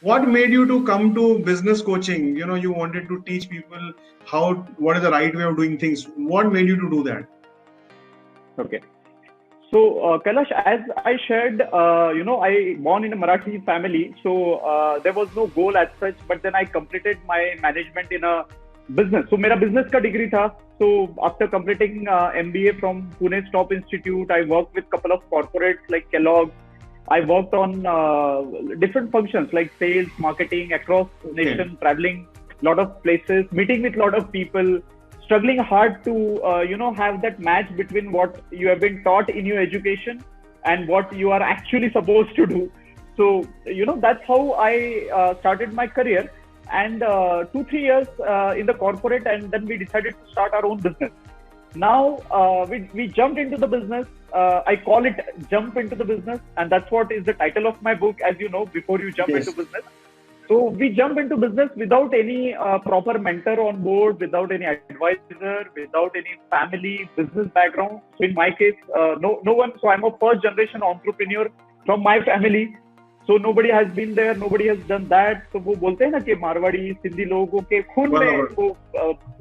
What made you to come to business coaching? You wanted to teach people what is the right way of doing things. What made you to do that? Okay. So, Kailash, as I shared, I born in a Marathi family, so there was no goal as such. But then I completed my management in a business. So, मेरा business का degree था. So, after completing MBA from Pune Stop Institute, I worked with couple of corporates like Kellogg. I worked on different functions like sales, marketing across Okay. nation, traveling lot of places, meeting with lot of people, struggling hard to have that match between what you have been taught in your education and what you are actually supposed to do. So that's how I started my career, and 2 3 years in the corporate, and then we decided to start our own business. Now we jumped into the business. I call it jump into the business, and that's what is the title of my book, as you know, before you jump into Yes. business. So we jump into business without any proper mentor on board, without any advisor, without any family business background. So in my case, no one. So I'm a first generation entrepreneur from my family. So nobody has been there, nobody has done that. So वो बोलते हैं ना कि मारवाड़ी सिंधी लोगों के खून में Barabar. वो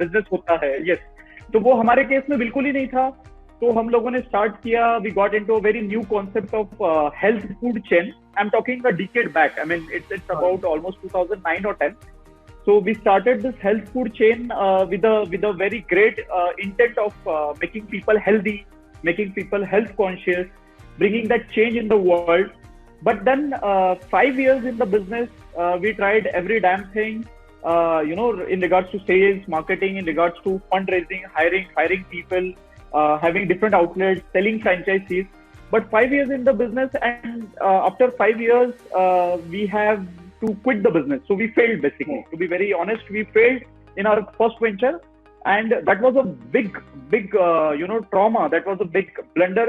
बिजनेस होता है. Yes. तो वो हमारे केस में बिल्कुल ही नहीं था. तो हम लोगों ने स्टार्ट किया. We got into a very new concept of health food chain. I'm talking a decade back. I mean, it's about almost 2009 or 10. So we started this health food chain with a very great intent of making people healthy, making people health conscious, bringing that change in the world. But then 5 years in the business, we tried every damn thing. In regards to sales, marketing, in regards to fundraising, hiring people, having different outlets, selling franchises. But 5 years in the business, and after 5 years, we have to quit the business. So we failed basically. To be very honest, we failed in our first venture, and that was a big trauma. That was a big blunder,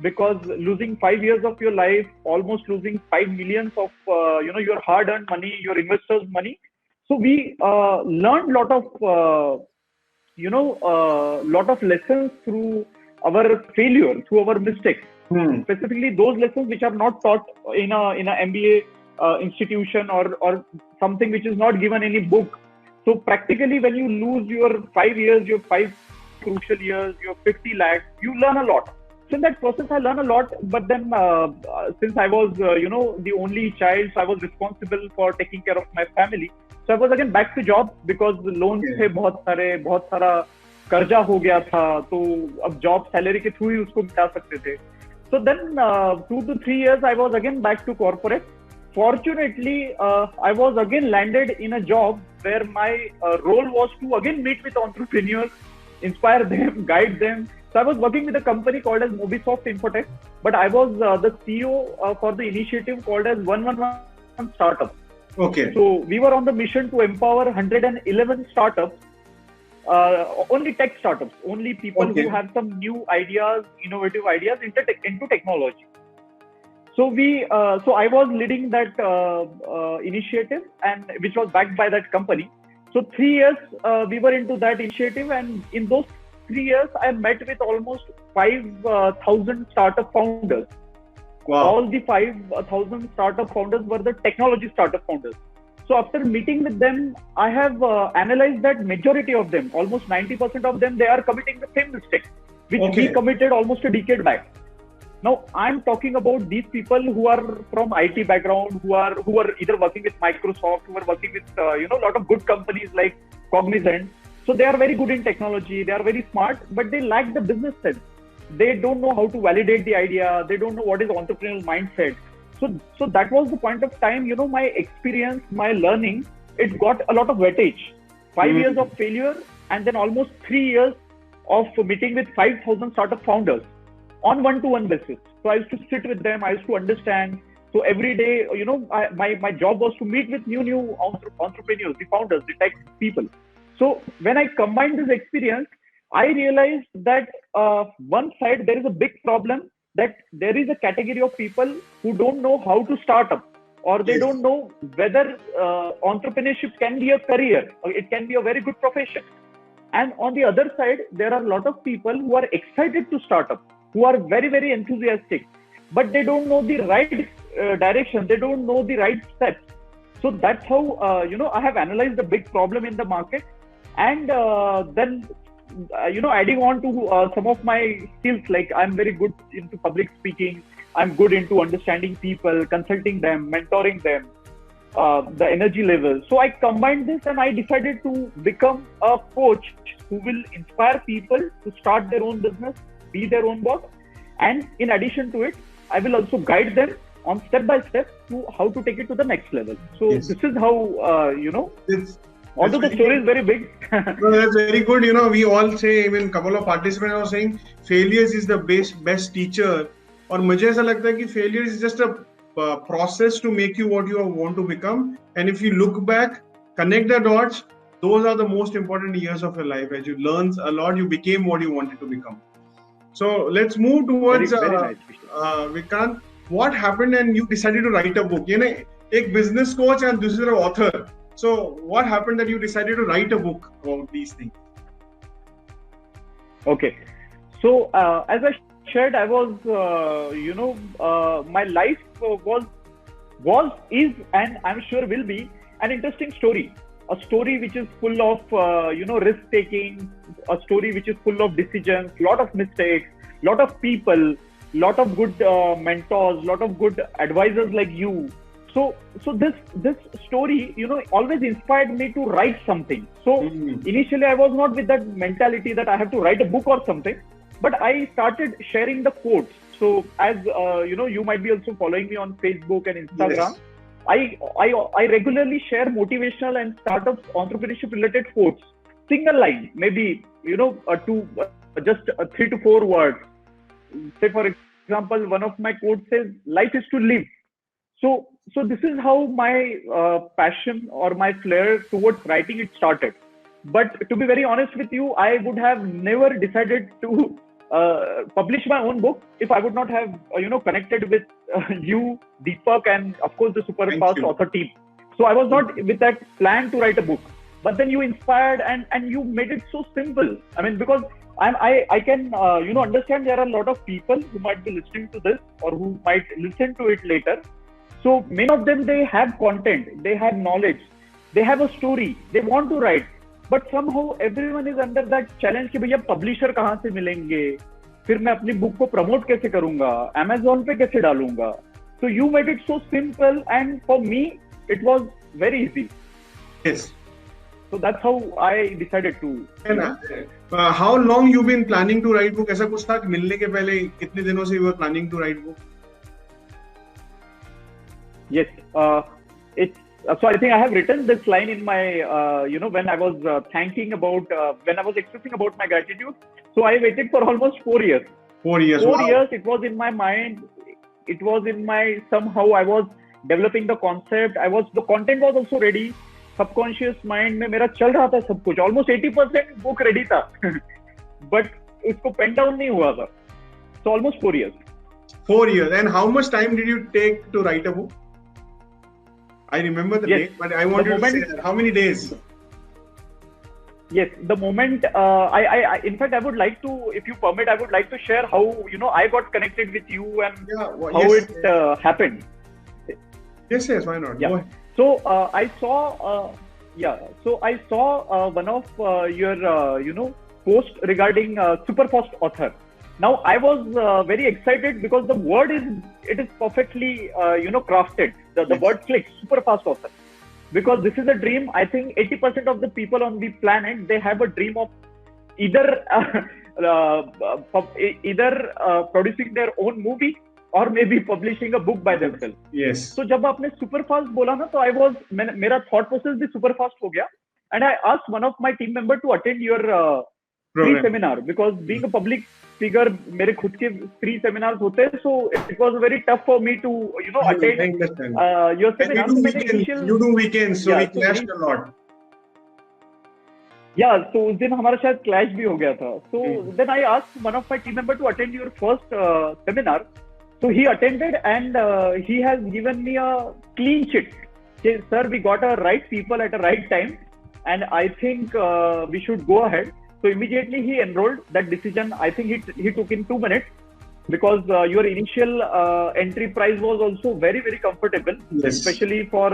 because losing 5 years of your life, almost losing 5 millions of your hard-earned money, your investors' money. So we learned lot of lessons through our failure, through our mistakes. Hmm. Specifically those lessons which are not taught in a MBA institution, or something which is not given any book. So practically, when you lose your 5 years, your 5 crucial years, your 50 lakhs, you learn a lot. So in that process, I learned a lot. But then, since I was the only child, so I was responsible for taking care of my family. So I was again back to job, because loans Okay. थे बहुत सारा कर्जा हो गया था. तो अब job salary के थ्रू ही उसको मिटा सकते थे. So then, 2 to 3 years, I was again back to corporate. Fortunately, I was again landed in a job where my role was to again meet with entrepreneurs, inspire them, guide them. So I was working with a company called as Mobisoft Infotech, but I was the CEO for the initiative called as 111 Startup. Okay. So we were on the mission to empower 111 startups, only tech startups, only people Okay. who have some new ideas, innovative ideas into technology. So I was leading that initiative, and which was backed by that company. So 3 years we were into that initiative, and in those 3 years, I met with almost 5,000 startup founders. Wow. All the 5,000 startup founders were the technology startup founders. So after meeting with them, I have analyzed that majority of them, almost 90% of them, they are committing the same mistake, which Okay. we committed almost a decade back. Now I'm talking about these people who are from IT background, who are either working with Microsoft, who are working with a lot of good companies like Cognizant. So they are very good in technology, they are very smart, but they lack the business sense. They don't know how to validate the idea. They don't know what is entrepreneurial mindset. So that was the point of time. My experience, my learning, it got a lot of weightage. 5 years of failure, and then almost 3 years of meeting with 5,000 startup founders on one-to-one basis. So I used to sit with them. I used to understand. So every day, my job was to meet with new entrepreneurs, the founders, the tech people. So when I combined this experience, I realized that one side there is a big problem, that there is a category of people who don't know how to start up, or they Yes. don't know whether entrepreneurship can be a career, or it can be a very good profession. And on the other side, there are a lot of people who are excited to start up, who are very, very enthusiastic, but they don't know the right direction. They don't know the right steps. So that's how I have analyzed the big problem in the market, and then adding on to some of my skills, like I'm very good into public speaking, I'm good into understanding people, consulting them, mentoring them, the energy level. So I combined this and I decided to become a coach who will inspire people to start their own business, be their own boss, and in addition to it, I will also guide them on step by step to how to take it to the next level. So Yes. this is how It's, although the very story good. is very big. No, that's very good. We all say, even a couple of participants are saying, failures is the best teacher. और मुझे ऐसा लगता है कि failure is just a process to make you what you want to become. And if you look back, connect the dots, those are the most important years of your life. As you learn a lot, you became what you wanted to become. So let's move towards Very nice. Vikrant. What happened and you decided to write a book? एक business coach and दूसरा author. So what happened that you decided to write a book about these things? Okay. So as I shared, I was, my life is, and I'm sure will be an interesting story. A story which is full of, risk taking, a story which is full of decisions, lot of mistakes, lot of people, lot of good mentors, lot of good advisors like you. So this story, always inspired me to write something. So initially I was not with that mentality that I have to write a book or something, but I started sharing the quotes. So as you might be also following me on Facebook and Instagram. Yes. I regularly share motivational and startups entrepreneurship related quotes. Single line, maybe just 3 to 4 words. Say for example, one of my quotes says, "Life is to live." So this is how my passion or my flair towards writing it started. But to be very honest with you, I would have never decided to publish my own book if I would not have connected with you, Deepak, and of course the Superfast author team. So I was not with that plan to write a book. But then you inspired and you made it so simple. I mean, because I can understand there are a lot of people who might be listening to this or who might listen to it later. So many of them, they have content, they have knowledge, they have a story, they want to write, but somehow everyone is under that challenge कि भैया publisher कहाँ से मिलेंगे, फिर मैं अपनी book को promote कैसे करूँगा, Amazon पे कैसे डालूँगा. So you made it so simple, and for me it was very easy. Yes. So that's how I decided to. And how long you been planning to write book? ऐसा कुछ था कि मिलने के पहले कितने दिनों से you were planning to write book? Yes, it's so I think I have written this line in my when I was thanking about when I was expressing about my gratitude. So I waited for almost 4 years. 4 years. 4 wow. years. It was in my mind. It was in my, somehow I was developing the concept. The content was also ready. Subconscious mind में मेरा चल रहा था सब कुछ. Almost 80% book ready था. But उसको pen down नहीं हुआ था. So almost 4 years. 4 years. And how much time did you take to write a book? I remember the date, but I want you to say that. How many days? Yes, the moment I in fact I would like to, if you permit, I would like to share how I got connected with you and how it happened. Yes, why not? Yeah. So I saw one of your post regarding Superfast author. Now I was very excited because the word is perfectly crafted. The word clicks, Superfast author. Because this is a dream. I think 80% of the people on the planet, they have a dream of either producing their own movie or maybe publishing a book by themselves. Yes. So जब आपने Superfast बोला ना, तो मेरा thought process भी Superfast हो गया, and I asked one of my team member to attend your free seminar, because being a public figure, मेरे खुद के free seminars होते हैं, so it was very tough for me to attend your seminar. You do weekends, so we clashed a lot. Yeah, so उस दिन हमारा शायद clash भी हो गया था. So then I asked one of my team member to attend your first seminar. So he attended and he has given me a clean sheet. Say, sir, we got a right people at a right time, and I think we should go ahead. So immediately he enrolled. That decision, I think he took in 2 minutes. because your initial entry price was also very, very comfortable, Yes. especially for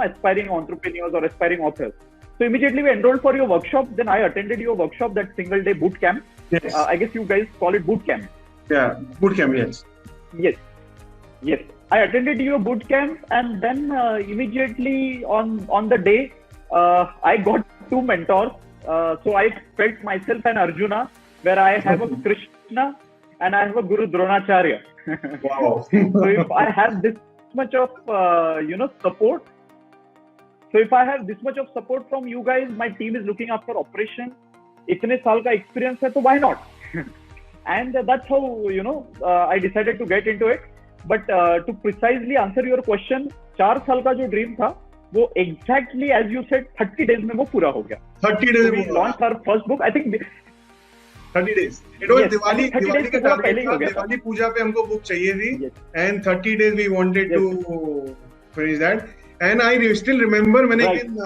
aspiring entrepreneurs or aspiring authors. So immediately we enrolled for your workshop. Then I attended your workshop, that single day boot camp. Yes. I guess you guys call it boot camp. Yeah, boot camp. Yes. Yes. I attended your boot camp, and then immediately on the day, I got two mentors. So I felt myself an Arjuna, where I have a Krishna and I have a Guru Dronacharya. Wow. So if I have this much of support, so if I have this much of support from you guys, my team is looking after operation. इतने साल का experience है, तो why not? And that's how I decided to get into it. But to precisely answer your question, 4 साल का जो dream था, वो exactly as you said 30 days में वो पूरा हो गया. 30 days. So we launched our first book. I think 30 days. It was Yes, Diwali. 30 Diwali days का से पूरा target पहले ही था. हो गया था. दिवाली पूजा पे हमको book चाहिए थी. Yes. And 30 days we wanted Yes. to finish that. And I still remember मैंने Right. एक दिन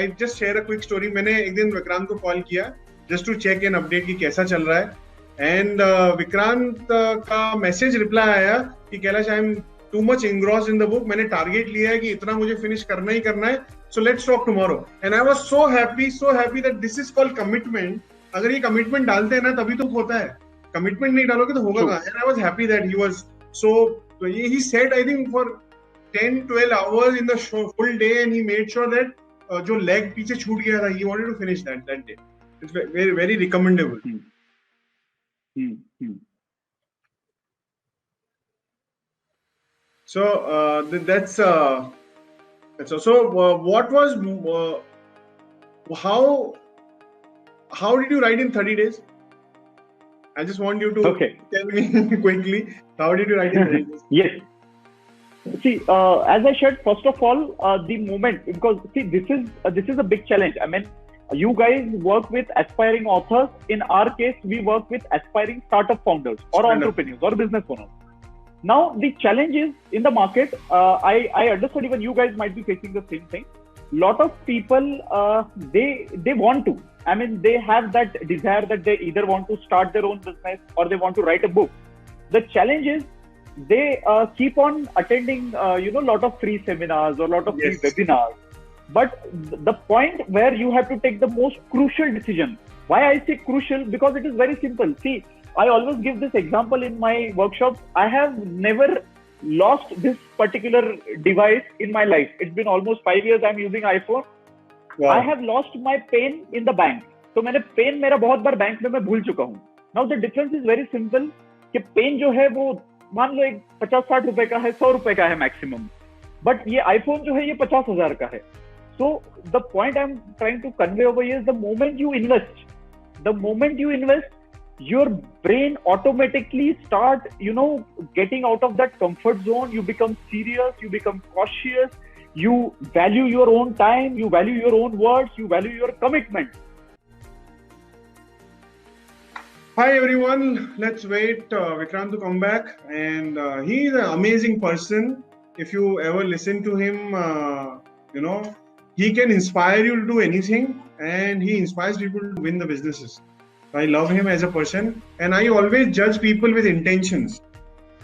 I just share a quick story. मैंने एक दिन विक्रांत को कॉल किया just to check and update कि कैसा चल रहा है. And विक्रांत का मैसेज रिप्लाई आया कि Kailash I am too much engrossed in the book. मैंने टारगेट लिया है कि इतना मुझे फिनिश करना ही करना है. So let's talk tomorrow. And I was so happy that this is called commitment. अगर ये कमिटमेंट डालते हैं ना तभी तो होता है. कमिटमेंट नहीं डालोगे तो होगा कहाँ? And I was happy that he was so. He said I think for 10-12 hours in the show, full day, and he made sure that जो leg पीछे छूट गया था, he wanted to finish that day. It's very very recommendable. So that's so. What was how did you write in 30 days? I just want you to tell me quickly. How did you write in 30 days? Yes. See, as I said, first of all, the moment, because see, this is a big challenge. I mean, you guys work with aspiring authors. In our case, we work with aspiring startup founders or entrepreneurs or business owners. Now, the challenge is in the market. I understand even you guys might be facing the same thing. Lot of people, they want to. I mean, they have that desire that they either want to start their own business or they want to write a book. The challenge is they keep on attending, lot of free seminars or lot of free webinars. But the point where you have to take the most crucial decision. Why I say crucial? Because it is very simple. See, I always give this example in my workshops. I have never lost this particular device in my life. It's been almost 5 years I'm using iPhone. Wow. I have lost my pen in the bank. तो मैंने pen मेरा बहुत बार bank में मैं भूल चुका हूँ. Now the difference is very simple. कि पेन जो है वो मान लो एक 50-60 रुपए का है, 100 रुपए का है मैक्सिमम. बट ये आईफोन जो है ये 50,000 का है. So the point I'm trying to convey over here is the moment you invest, your brain automatically start, getting out of that comfort zone. You become serious, you become cautious, you value your own time, you value your own words, you value your commitment. Hi everyone, let's wait Vikrant to come back. And he is an amazing person. If you ever listen to him, he can inspire you to do anything, and he inspires people to win the businesses. I love him as a person, and I always judge people with intentions.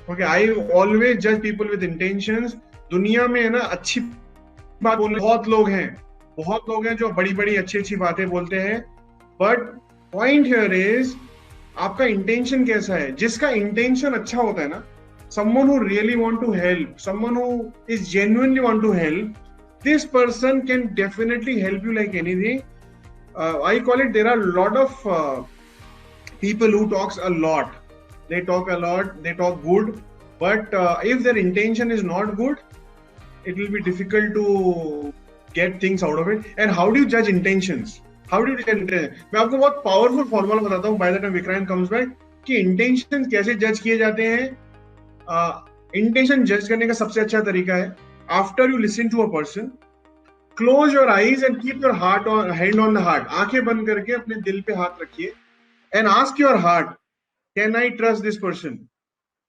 Okay, I always judge people with intentions. दुनिया में है ना अच्छी बात बोलने बहुत लोग हैं जो बड़ी अच्छी बातें बोलते हैं. But point here is आपका intention कैसा है? जिसका intention अच्छा होता है ना, someone who really want to help, someone who is genuinely want to help, this person can definitely help you like anything. I call it, there are a lot of people who talks a lot. They talk a lot, they talk good, but if their intention is not good, it will be difficult to get things out of it. And how do you judge intentions? How do you judge intentions? मैं आपको बहुत powerful formula बताता हूँ by the time Vikrant comes back कि intentions कैसे judge किए जाते हैं. Intention judge करने का सबसे अच्छा तरीका है, after you listen to a person, close your eyes and keep your hand on the heart. आंखें बंद करके अपने दिल पे हाथ रखिए and ask your heart, can I trust this person?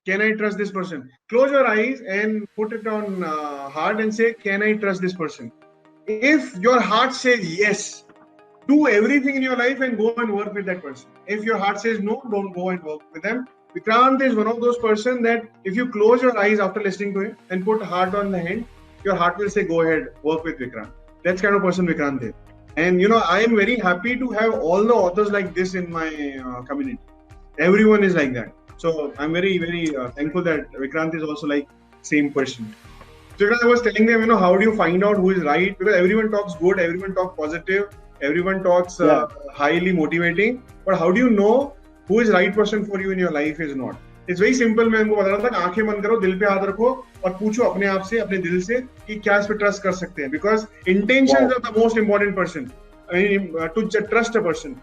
Can I trust this person? Close your eyes and put it on heart and say, can I trust this person? If your heart says yes, do everything in your life and go and work with that person. If your heart says no, don't go and work with them. Vikrant is one of those person that if you close your eyes after listening to him and put heart on the hand, your heart will say, go ahead, work with Vikrant. That's kind of person Vikrant is. And I am very happy to have all the authors like this in my community. Everyone is like that. So I'm very, very thankful that Vikrant is also like same person. So I was telling them, how do you find out who is right? Because everyone talks good, everyone talks positive, everyone talks highly motivating. But how do you know who is right person for you in your life is not? It's very simple. मैं उनको बता रहा था, आंखें बंद करो, दिल पे हाथ रखो और पूछो अपने आप से, अपने दिल से कि क्या इस पे ट्रस्ट कर सकते हैं. Because intentions are the most important person. I mean, to trust a person.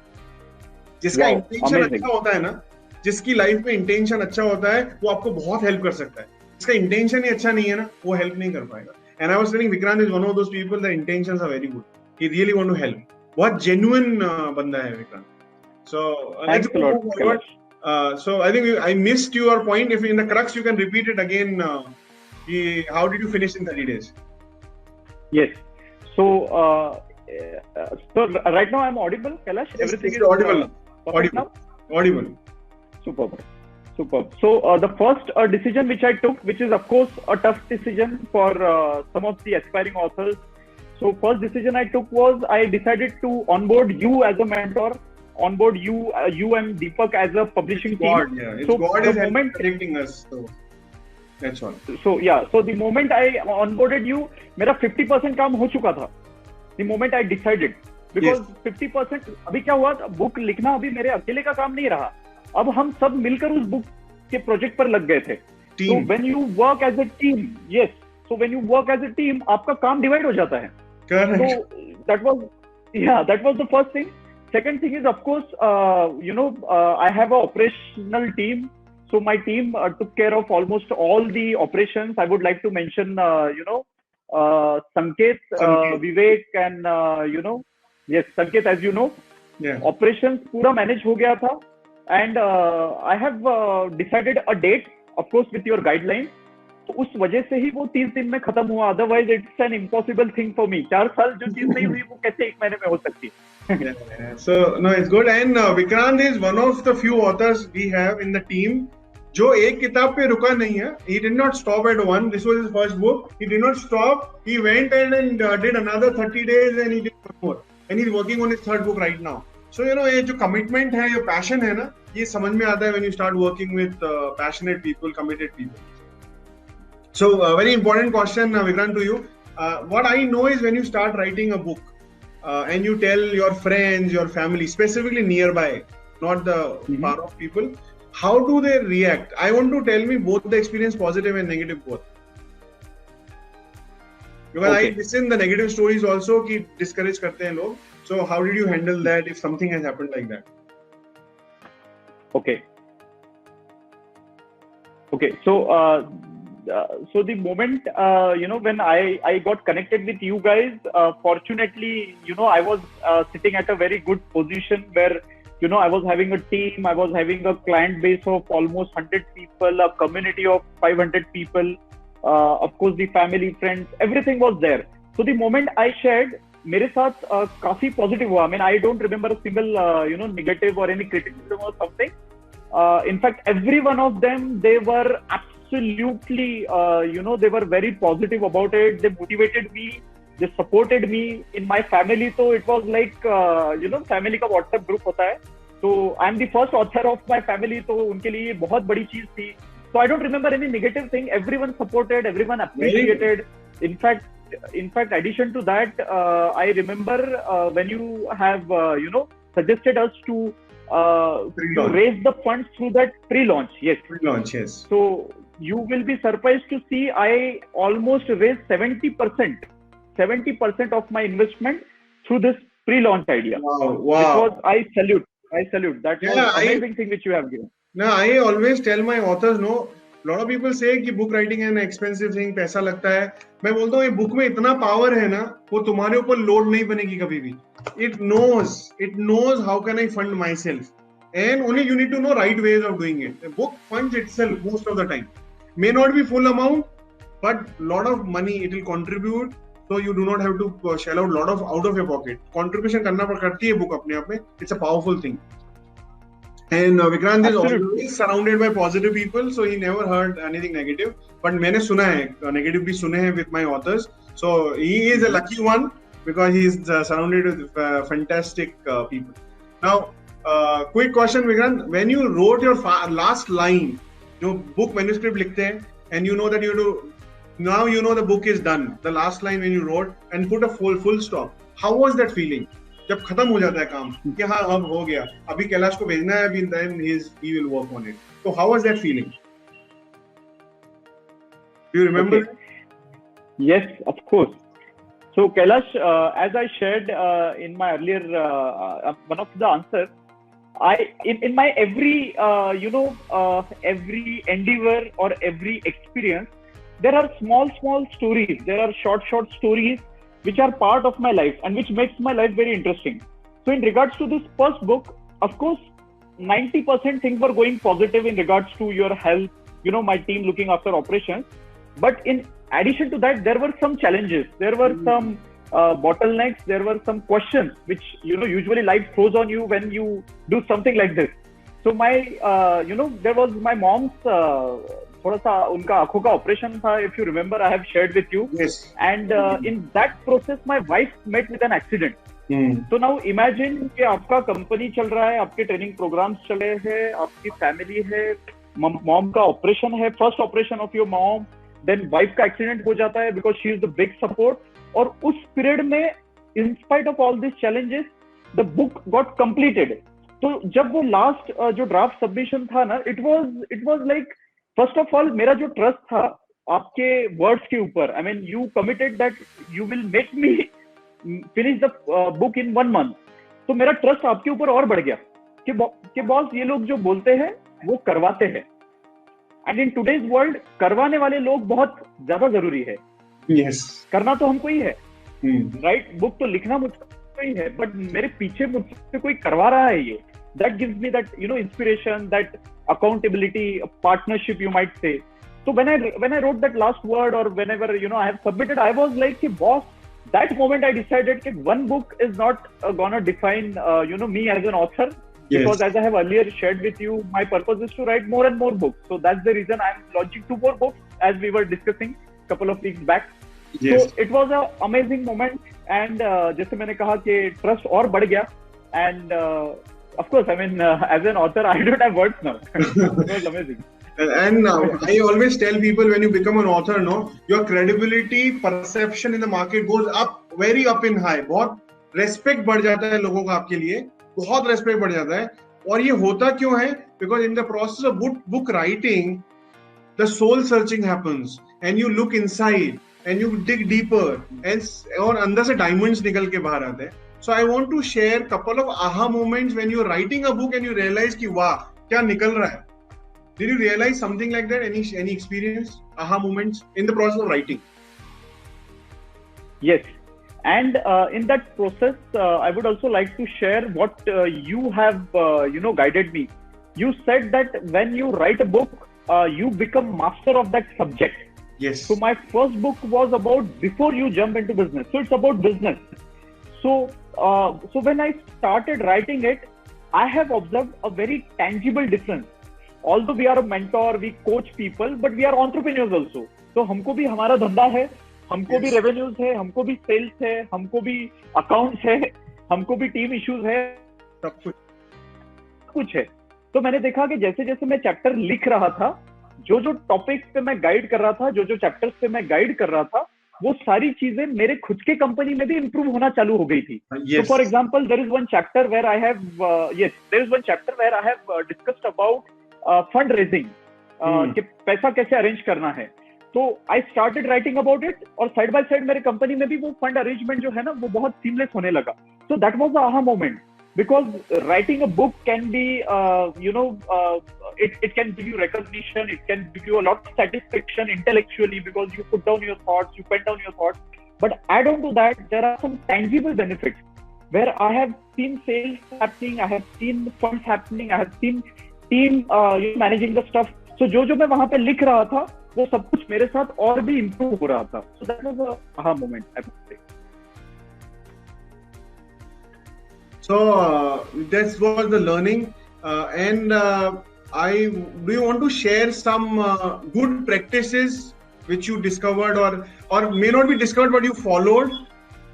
जिसका इंटेंशन अच्छा होता है ना, जिसकी लाइफ में इंटेंशन अच्छा होता है, वो आपको बहुत हेल्प कर सकता है. जिसका इंटेंशन ही अच्छा नहीं है ना, वो हेल्प नहीं कर पाएगा. And I was telling Vikrant is one of those people that intentions are very good. He really want to help. बहुत genuine बंदा है Vikrant. So let's go forward. So I think I missed your point. If in the crux you can repeat it again. How did you finish in 30 days? Yes. So right now I'm audible, Kailash. Yes, everything is audible. Audible. Superb. So the first decision which I took, which is of course a tough decision for some of the aspiring authors. So first decision I took was I decided to onboard you as a mentor, onboard you and Deepak as a publishing team. Yeah. It's so God is connecting us. So that's all. So the moment I onboarded you, मेरा 50% काम हो चुका था. The moment I decided, because 50% अभी क्या हुआ, book लिखना अभी मेरे अकेले का काम नहीं रहा. अब हम सब मिलकर उस बुक के प्रोजेक्ट पर लग गए थे. So when you work as a team, so when you work as a team, आपका काम डिवाइड हो जाता है. Correct. So that was the first thing. Second thing is, of course, I have an operational team. So my team took care of almost all the operations. I would like to mention, Sanket, Vivek, and Sanket, as you know, operations पूरा manage हो गया था. And I have decided a date, of course, with your guidelines. तो उस वजह से ही वो 30 दिन में खत्म हुआ. Otherwise, it's an impossible thing for me. 4 साल जो चीज नहीं हुई वो कैसे 1 महीने में हो सकती है? So no, it's good. And Vikrant is one of the few authors we have in the team जो एक किताब पे रुका नहीं है. He did not stop at one. This was his first book. He did not stop. He went and did another 30 days and he did one more. And he's working on his third book right now. So ये जो commitment है, ये passion है ना, ये समझ में आता है when you start working with passionate people, committed people. So very important question, Vikrant, to you. What I know is when you start writing a book and you tell your friends, your family, specifically nearby, not the far off people, how do they react? I want to tell me both the experience, positive and negative both. Because I listen the negative stories also कि discourage करते हैं लोग. So how did you handle that if something has happened like that? Okay. So the moment when I got connected with you guys, fortunately I was sitting at a very good position where I was having a team, I was having a client base of almost 100 people, a community of 500 people, of course the family, friends, everything was there. So the moment I shared, मेरे साथ काफी positive हुआ. I mean, I don't remember a single negative or any criticism or something. In fact, every one of them, they were absolutely they were very positive about it. They motivated me, they supported me. In my family, so it was like family का WhatsApp group होता है. So I'm the first author of my family, तो उनके लिए बहुत बड़ी चीज थी. So I don't remember any negative thing. Everyone supported, everyone appreciated. In fact, addition to that, I remember when you have suggested us to raise the funds through that pre-launch. Yes. Pre-launch, yes. So you will be surprised to see I almost raised 70% of my investment through this pre-launch idea. Wow. Because I salute. That was amazing thing which you have given. No, I always tell my authors, a lot of people say कि book writing is an expensive thing, पैसा लगता है. मैं बोलता हूँ ये book में इतना power है ना, वो तुम्हारे ऊपर load नहीं बनेगी कभी भी. It knows how can I fund myself, and only you need to know right ways of doing it. The book funds itself most of the time. May not be full amount, but lot of money it will contribute. So you do not have to shell out lot of out of your pocket. Contribution करना करती है book अपने आप में. It's a powerful thing. And Vikrant is Absolutely. always surrounded by positive people, so he never heard anything negative. But मैंने सुना है negative भी सुने हैं with my authors. So he is a lucky one because he is surrounded with fantastic people. Now, quick question, Vikrant. When you wrote your last line, जो book manuscript लिखते हैं, and you know that you do now you know the book is done. The last line when you wrote and put a full stop. How was that feeling? जब खत्म हो जाता है काम कि हाँ अब हो गया, अभी कैलाश को भेजना है, अभी then he will work on it. So how was that feeling? Do you remember? Okay. Yes, of course. So Kailash, as I shared in my earlier one of the answers, in my every every endeavor or every experience, there are small stories. There are short stories which are part of my life and which makes my life very interesting. So in regards to this first book, of course, 90% things were going positive in regards to your health, my team looking after operations. But in addition to that, there were some challenges. There were some bottlenecks. There were some questions which, usually life throws on you when you do something like this. So there was my mom's थोड़ा सा उनका आंखों का operation था. If you remember, I have shared with you. Yes. And in that process, my wife met with an accident. So now imagine कि आपका company चल रहा है, आपके ट्रेनिंग प्रोग्राम्स चल रहे हैं, आपकी फैमिली है, मॉम का ऑपरेशन है, first operation of your mom, then wife का एक्सीडेंट हो जाता है because she is the big support. और उस पीरियड में in spite of all this challenges the book got completed. तो जब वो लास्ट जो ड्राफ्ट सबमिशन था ना, it was like first of all मेरा जो ट्रस्ट था आपके वर्ड्स के ऊपर, I mean you committed that you will make me finish the book in 1 month. तो मेरा ट्रस्ट आपके ऊपर और बढ़ गया कि बॉस ये लोग जो बोलते हैं वो करवाते हैं. एंड इन टुडेज वर्ल्ड करवाने वाले लोग बहुत ज्यादा जरूरी है. Yes. करना तो हमको ही है, राइट? बुक तो लिखना मुझको ही है, बट मेरे पीछे मुझसे कोई करवा रहा है ये. That gives me that inspiration, that accountability, partnership you might say. So when I wrote that last word, or whenever I have submitted, I was like, boss, that moment I decided that one book is not gonna define me as an author. Yes. Because as I have earlier shared with you, my purpose is to write more and more books. So that's the reason I'm launching 2 more books, as we were discussing a couple of weeks back. Yes. So it was an amazing moment, and जैसे मैंने कहा कि trust और बढ़ गया, and of course, I mean, as an author, I don't have words now. It was amazing. And I always tell people, when you become an author, your credibility, perception in the market goes up, very up in high. बहुत respect बढ़ जाता है लोगों का आपके लिए, बहुत respect बढ़ जाता है. और ये होता क्यों है? Because in the process of book writing, the soul searching happens, and you look inside, and you dig deeper, and और अंदर से diamonds निकल के बाहर आते हैं. So I want to share couple of aha moments when you're writing a book and you realize कि वाह क्या निकल रहा है. Did you realize something like that? Any experience, aha moments in the process of writing? Yes, and in that process, I would also like to share what you have guided me. You said that when you write a book, you become master of that subject. Yes. So my first book was about before you jump into business. So it's about business. So when I started writing it, I have observed a very tangible difference. Although we are a mentor, we coach people, but we are entrepreneurs also. So हमको भी हमारा धंधा है, हमको भी revenues है, हमको भी sales है, हमको भी accounts है, हमको भी team issues है, सब कुछ है. तो मैंने देखा कि जैसे जैसे मैं चैप्टर लिख रहा था, जो टॉपिक्स पे मैं गाइड कर रहा था, जो चैप्टर्स पे मैं गाइड कर रहा था, वो सारी चीजें मेरे खुद के कंपनी में भी इंप्रूव होना चालू हो गई थी. So for example, there is one chapter where I have discussed about fundraising, कि पैसा कैसे अरेंज करना है. तो I started writing about it, और साइड बाय साइड मेरे कंपनी में भी वो फंड अरेंजमेंट जो है ना, वो बहुत सीमलेस होने लगा. So that was the aha moment, because writing a book can be it can give you recognition, it can give you a lot of satisfaction intellectually, because you put down your thoughts, you pen down your thoughts. But add on to that, there are some tangible benefits where I have seen sales happening, I have seen funds happening, I have seen team managing the stuff. So जो मैं वहां पे लिख रहा था, वो सब कुछ मेरे साथ और भी improve हो रहा था. So that was a aha moment, I would say. So that was the learning. and do you want to share some good practices which you discovered or may not be discovered but you followed,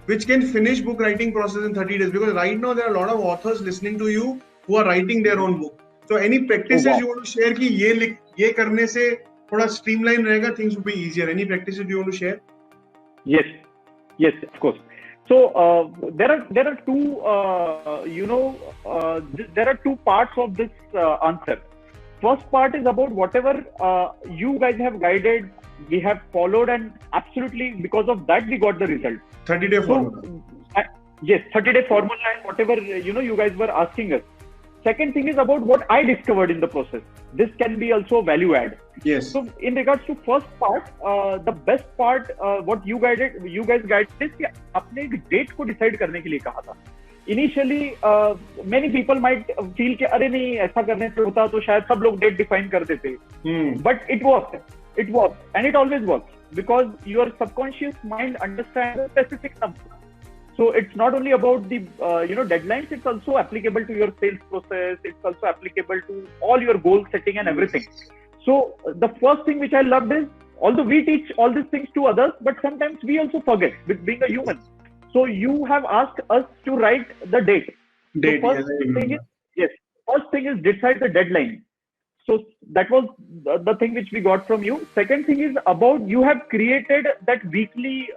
which can finish book writing process in 30 days? Because right now there are a lot of authors listening to you who are writing their own book. So any practices you want to share कि ये करने से थोड़ा streamline रहेगा, things will be easier. Any practices you want to share? Yes, of course. So there are two there are two parts of this answer. First part is about whatever you guys have guided, we have followed, and absolutely because of that we got the result. 30-day formula. Yes, 30-day formula and whatever you guys were asking us. Second thing is about what I discovered in the process. This can be also a value add. Yes. So in regards to first part, the best part, what you guys guided is कि आपने एक date को decide करने के लिए कहा था. Initially, many people might feel कि अरे नहीं ऐसा करने से होता तो शायद सब लोग date define कर देते. But it works, and it always works because your subconscious mind understands a specific number. So it's not only about the deadlines, it's also applicable to your sales process, it's also applicable to all your goal setting and everything. So the first thing which I loved is, although we teach all these things to others, but sometimes we also forget with being a human. So you have asked us to write the date. So first thing is decide the deadline. So that was the thing which we got from you. Second thing is about you have created that weekly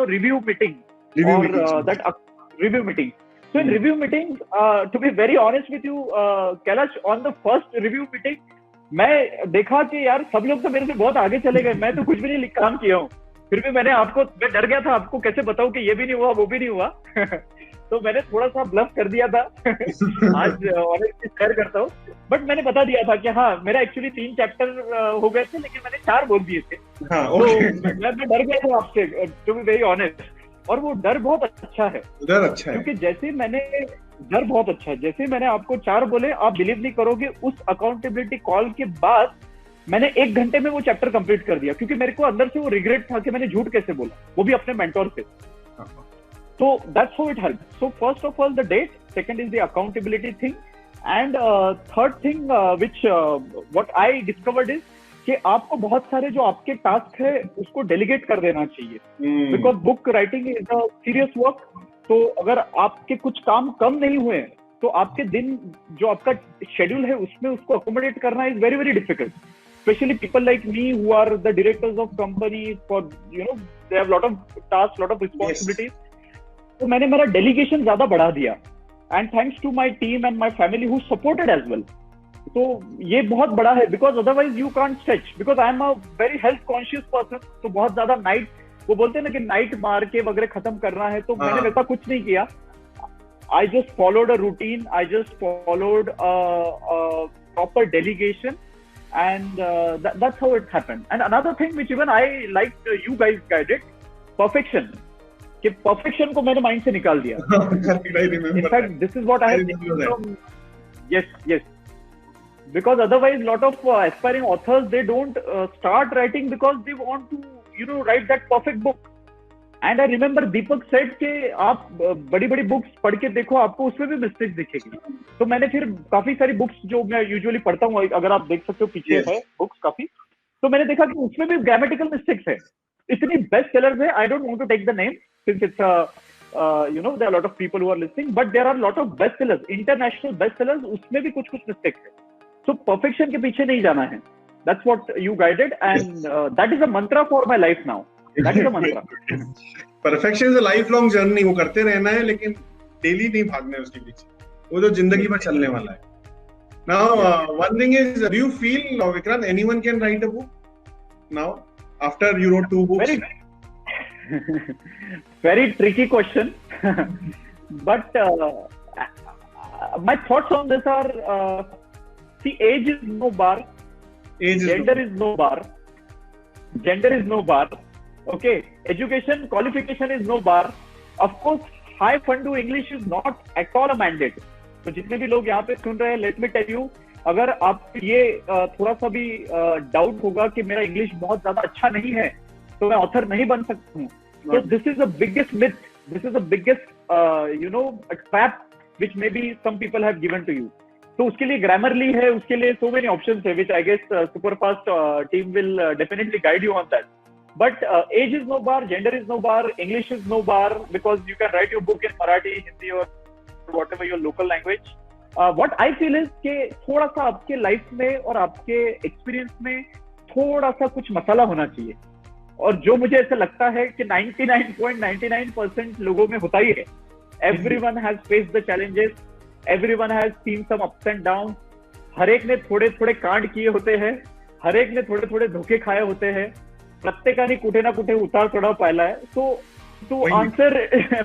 review meeting. Review meeting. So in review meetings, to be very honest with you, Kailash, on the first review meeting, मैं देखा कि यार सब लोग तो मेरे से बहुत आगे चले गए, मैं तो कुछ भी नहीं काम किया हूँ. फिर भी मैं डर गया था आपको कैसे बताऊं कि ये भी नहीं हुआ वो भी नहीं हुआ. तो मैंने थोड़ा सा ब्लफ कर दिया था. आज ऑनेस्टली शेयर करता हूँ, बट मैंने बता दिया था कि हाँ मेरा एक्चुअली 3 चैप्टर हो गए थे लेकिन मैंने 4 बोल दिए थे. तो मैं डर गया था आपसे, टू बी वेरी ऑनेस्ट. और वो डर बहुत अच्छा है. क्योंकि जैसे मैंने आपको 4 बोले, आप बिलीव नहीं करोगे, उस अकाउंटेबिलिटी कॉल के बाद मैंने 1 घंटे में वो चैप्टर कंप्लीट कर दिया. क्योंकि मेरे को अंदर से वो रिग्रेट था कि मैंने झूठ कैसे बोला, वो भी अपने मेंटोर से. So that's how it helps. So first of all, the date. Second is the accountability thing, and third thing, which what I discovered is कि आपको बहुत सारे जो आपके टास्क है उसको डेलीगेट कर देना चाहिए. Because book writing is a serious work. तो अगर आपके कुछ काम कम नहीं हुए तो आपके दिन जो आपका शेड्यूल है उसमें उसको अकोमोडेट करना is very very difficult. Especially people like me who are the directors of companies, for they have lot of tasks, lot of responsibilities. तो मैंने मेरा डेलीगेशन ज्यादा बढ़ा दिया, and thanks to my team and my family who supported as well. तो ये बहुत बड़ा है, because otherwise you can't stretch. Because I am a very health conscious person. तो बहुत ज्यादा नाइट, वो बोलते हैं ना कि नाइट मार के वगैरह खत्म करना है, तो मैंने वैसा कुछ नहीं किया. I just followed a routine, I just followed proper delegation, and that's how it happened. And another thing which even I liked you guys guided, perfection. कि perfection को मैंने mind से निकाल दिया. In fact, this is what I have taken from. Yes. Because otherwise, lot of aspiring authors, they don't start writing because they want to write that perfect book. And I remember Deepak said कि आप बड़ी books पढ़ के देखो, आपको उसमें भी mistakes दिखेगी. तो मैंने फिर काफी सारी बुक्स जो मैं यूजुअली पढ़ता हूँ, अगर आप देख सकते हो पीछे है बुक्स काफी, तो मैंने देखा कि उसमें भी ग्रामेटिकल मिस्टेक्स है. इतनी बेस्ट सेलर्स है, I don't want to take the name since it's there are lot of people who are listening, but there are lot of best sellers, international best sellers, उसमें भी कुछ mistakes है. सो perfection के पीछे नहीं जाना है. That's what you guided, and that is a Mantra for my life now. That is a mantra. Perfection is a lifelong journey. वो करते रहना है, लेकिन डेली नहीं भागना है उसके पीछे. वो तो जिंदगी भर चलने वाला है. Now, one thing is, do you feel, Vikrant, anyone can write a book now after you wrote 2 books? Very tricky question. But my thoughts on this are, see, age is no bar. Gender is no bar. Okay, education, qualification is no bar. Of course, high fund English is not at all a mandate. तो जितने भी लोग यहाँ पे सुन रहे हैं, let me tell you, अगर आप ये थोड़ा सा भी डाउट होगा कि मेरा इंग्लिश बहुत ज्यादा अच्छा नहीं है तो मैं ऑथर नहीं बन सकता हूँ, तो this is the biggest myth, this is the biggest trap which maybe some people have given to you. तो उसके लिए ग्रामरली है, उसके लिए so many options है, which I guess Superfast team will definitely guide you on that. But age is no bar, gender is no bar, English is no bar, because you can write your book in Marathi, Hindi or whatever your local language. What I feel is कि थोड़ा सा आपके life में और आपके experience में थोड़ा सा कुछ मसाला होना चाहिए, और जो मुझे ऐसा लगता है कि 99.99% लोगों में होता ही है. Everyone has faced the challenges, everyone has seen some ups and downs. हर एक ने थोड़े थोड़े कांड किए होते हैं, हर एक ने थोड़े थोड़े धोखे खाए होते हैं, प्रत्येकाने कुठे ना कुठे उतार चढ़ाव पाहिला है. So to answer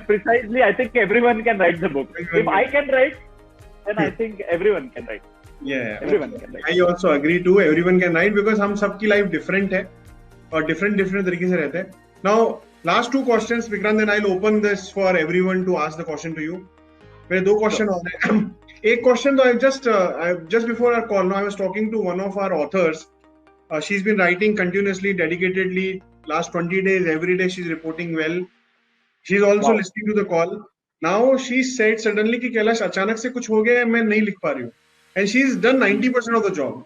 precisely, I think everyone can write the book. If I can write, then I think everyone can write. Yeah, everyone can write. I also agree too. Everyone can write because हम सबकी life different है और different तरीके से रहते हैं. Now, last two questions, Vikrant, then I'll open this for everyone to ask the question to you. मेरे दो क्वेश्चन और हैं. एक क्वेश्चन तो I just before our call, now I was talking to one of our authors. She's been writing continuously, dedicatedly, last 20 days, every day she's reporting well. She's also listening to the call. Now she said suddenly कि कैलाश अचानक से कुछ हो गया है, मैं नहीं लिख पा रही हूँ. And she's done 90% of the job.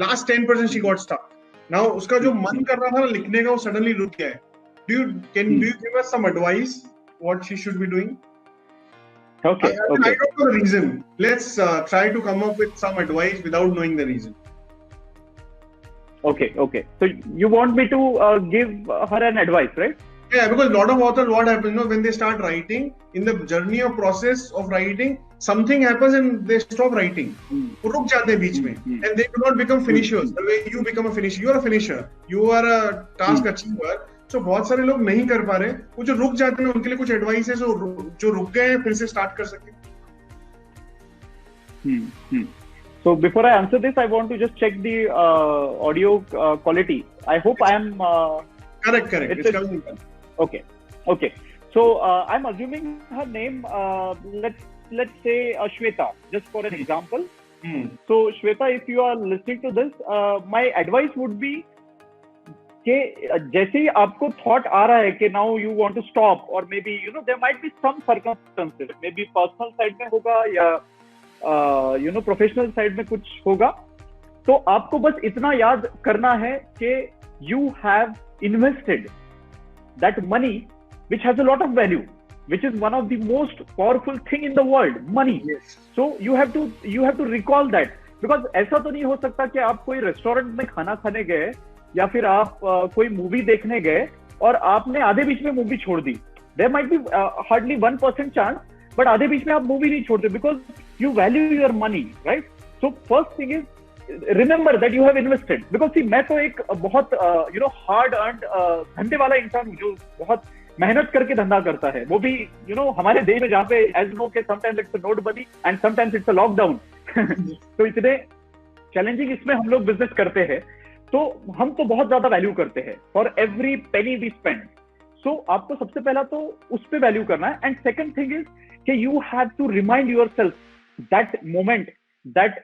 Last 10% she got stuck. Now उसका जो मन कर रहा था ना लिखने का, वो suddenly रुक गया है. Do you give us some advice what she should be doing? Okay. I don't know the reason. Let's try to come up with some advice without knowing the reason. Okay. So you want me to give her an advice, right? Yeah, because a lot of authors, what happens, when they start writing, in the journey of process of writing, something happens and they stop writing. वो रुक जाते हैं बीच में, and they do not become finishers. The way you become a finisher, you are a finisher. You are a task achiever. So बहुत सारे लोग नहीं कर पा रहे. वो जो रुक जाते हैं, उनके लिए कुछ एडवाइस है जो रुक गए हैं फिर से स्टार्ट कर सके. So before I answer this, I want to just check the audio quality. I hope I am correct. It's coming. Okay. So I'm assuming her name. Let's say Shweta, just for an example. So Shweta, if you are listening to this, my advice would be कि जैसे ही आपको thought आ रहा है कि now you want to stop, or maybe there might be some circumstances, maybe personal side में होगा या professional side में कुछ होगा, तो आपको बस इतना याद करना है कि you have invested that money which has a lot of value, which is one of the most powerful thing in the world, money. Yes. So you have to recall that, because ऐसा तो नहीं हो सकता कि आप कोई restaurant में खाना खाने गए या फिर आप कोई मूवी देखने गए और आपने आधे बीच में मूवी छोड़ दी. There might be hardly 1% chance, but आधे बीच में आप मूवी नहीं छोड़ते because you value your money, right? So first thing is remember that you have invested, because see, मैं तो एक बहुत hard earned धंधे वाला इंसान हूँ जो बहुत मेहनत करके धंधा करता है, वो भी हमारे देश में जहाँ पे as you know कि sometimes it's a note money and sometimes it's a lockdown. तो इतने चैलेंजिंग इसमें हम लोग बिजनेस करते हैं, तो हम तो बहुत ज्यादा वैल्यू करते हैं for every penny we spend. So आपको सबसे पहला तो उस पे वैल्यू करना है. एंड सेकंड थिंग इज कि you have to remind yourself that moment, that